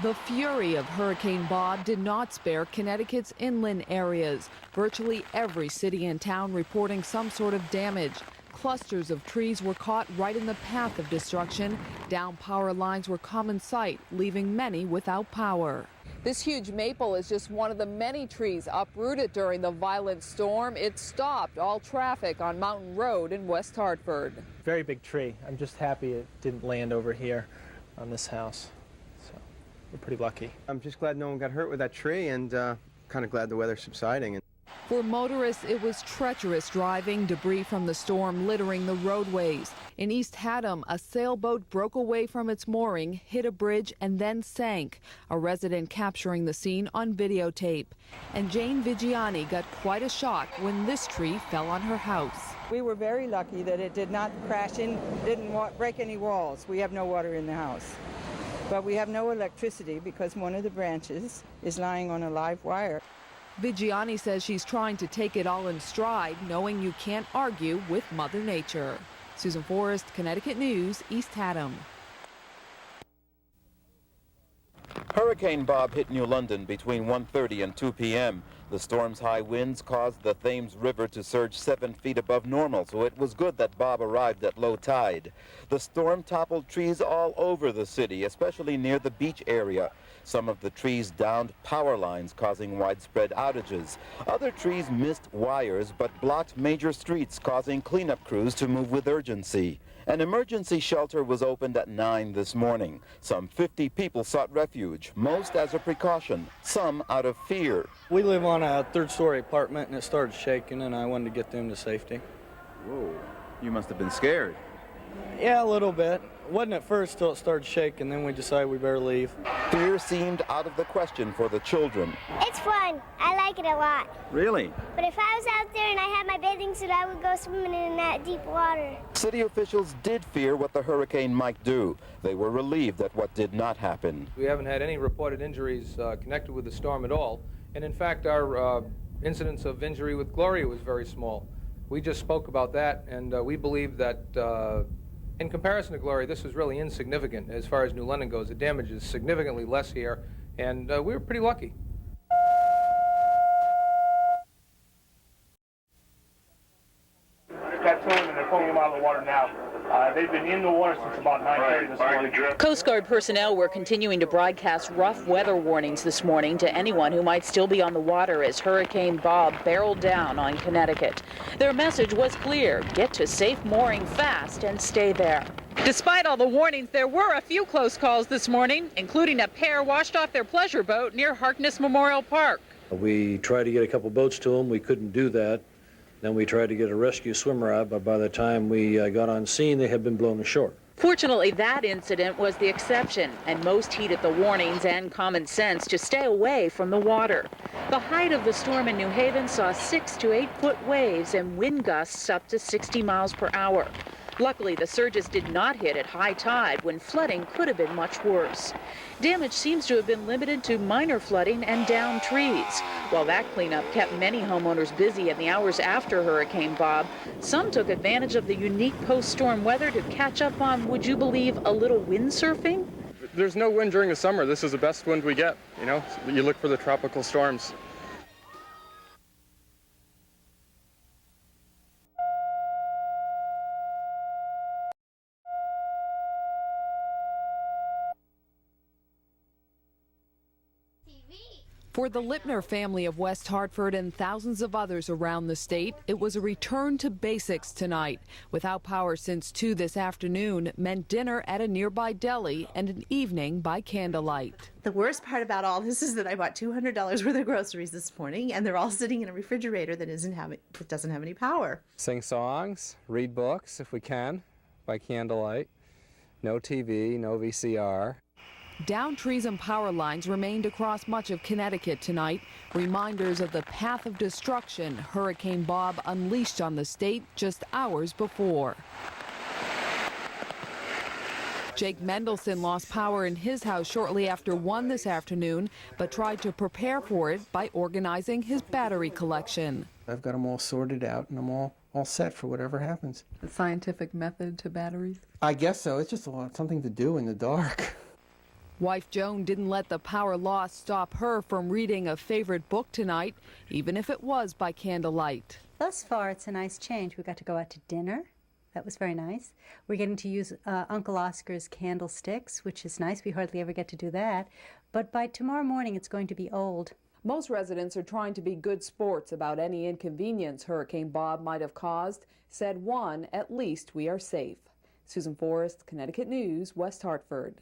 The fury of Hurricane Bob did not spare Connecticut's inland areas. Virtually every city and town reporting some sort of damage. Clusters of trees were caught right in the path of destruction. Down power lines were common sight, leaving many without power. This huge maple is just one of the many trees uprooted during the violent storm. It stopped all traffic on Mountain Road in West Hartford. Very big tree. I'm just happy it didn't land over here on this house. So we're pretty lucky. I'm just glad no one got hurt with that tree, and kind of glad the weather's subsiding. For motorists, it was treacherous driving, debris from the storm littering the roadways. In East Haddam, a sailboat broke away from its mooring, hit a bridge, and then sank. A resident capturing the scene on videotape. And Jane Vigiani got quite a shock when this tree fell on her house. We were very lucky that it did not crash in, didn't break any walls. We have no water in the house. But we have no electricity because one of the branches is lying on a live wire. Vigiani says she's trying to take it all in stride, knowing you can't argue with Mother Nature. Susan Forrest, Connecticut News, East Haddam. Hurricane Bob hit New London between 1:30 and 2 p.m. The storm's high winds caused the Thames River to surge 7 feet above normal, so it was good that Bob arrived at low tide. The storm toppled trees all over the city, especially near the beach area. Some of the trees downed power lines, causing widespread outages. Other trees missed wires but blocked major streets, causing cleanup crews to move with urgency. An emergency shelter was opened at 9 this morning. Some 50 people sought refuge, most as a precaution, some out of fear. We live on a third-story apartment, and it started shaking, and I wanted to get them to safety. Whoa, you must have been scared. Yeah, a little bit. Wasn't at first till it started shaking, then we decided we better leave. Fear seemed out of the question for the children. It's fun. I like it a lot. Really? But if I was out there and I had my bathing suit, I would go swimming in that deep water. City officials did fear what the hurricane might do. They were relieved at what did not happen. We haven't had any reported injuries connected with the storm at all. And in fact, our incidence of injury with Gloria was very small. We just spoke about that, and we believe that in comparison to Gloria, this is really insignificant as far as New London goes. The damage is significantly less here, and we were pretty lucky. Got to them, and they're pulling them out of the water now. They've been in the water since about 9:30 this morning. Coast Guard personnel were continuing to broadcast rough weather warnings this morning to anyone who might still be on the water as Hurricane Bob barreled down on Connecticut. Their message was clear: get to safe mooring fast and stay there. Despite all the warnings, there were a few close calls this morning, including a pair washed off their pleasure boat near Harkness Memorial Park. We tried to get a couple boats to them. We couldn't do that. Then we tried to get a rescue swimmer out, but by the time we got on scene, they had been blown ashore. Fortunately, that incident was the exception, and most heeded the warnings and common sense to stay away from the water. The height of the storm in New Haven saw 6 to 8 foot waves and wind gusts up to 60 miles per hour. Luckily, the surges did not hit at high tide when flooding could have been much worse. Damage seems to have been limited to minor flooding and downed trees. While that cleanup kept many homeowners busy in the hours after Hurricane Bob, some took advantage of the unique post-storm weather to catch up on, would you believe, a little windsurfing? There's no wind during the summer. This is the best wind we get, you know? You look for the tropical storms. For the Lipner family of West Hartford and thousands of others around the state, it was a return to basics tonight. Without power since 2 this afternoon meant dinner at a nearby deli and an evening by candlelight. The worst part about all this is that I bought $200 worth of groceries this morning, and they're all sitting in a refrigerator that doesn't have any power. Sing songs, read books if we can, by candlelight. No TV, no VCR. Downed trees and power lines remained across much of Connecticut tonight, reminders of the path of destruction Hurricane Bob unleashed on the state just hours before. Jake Mendelson lost power in his house shortly after 1 this afternoon, but tried to prepare for it by organizing his battery collection. I've got them all sorted out, and I'm all set for whatever happens. A scientific method to batteries? I guess so. It's just something to do in the dark. Wife Joan didn't let the power loss stop her from reading a favorite book tonight, even if it was by candlelight. Thus far, it's a nice change. We got to go out to dinner. That was very nice. We're getting to use Uncle Oscar's candlesticks, which is nice. We hardly ever get to do that. But by tomorrow morning, it's going to be old. Most residents are trying to be good sports about any inconvenience Hurricane Bob might have caused. Said one, at least we are safe. Susan Forrest, Connecticut News, West Hartford.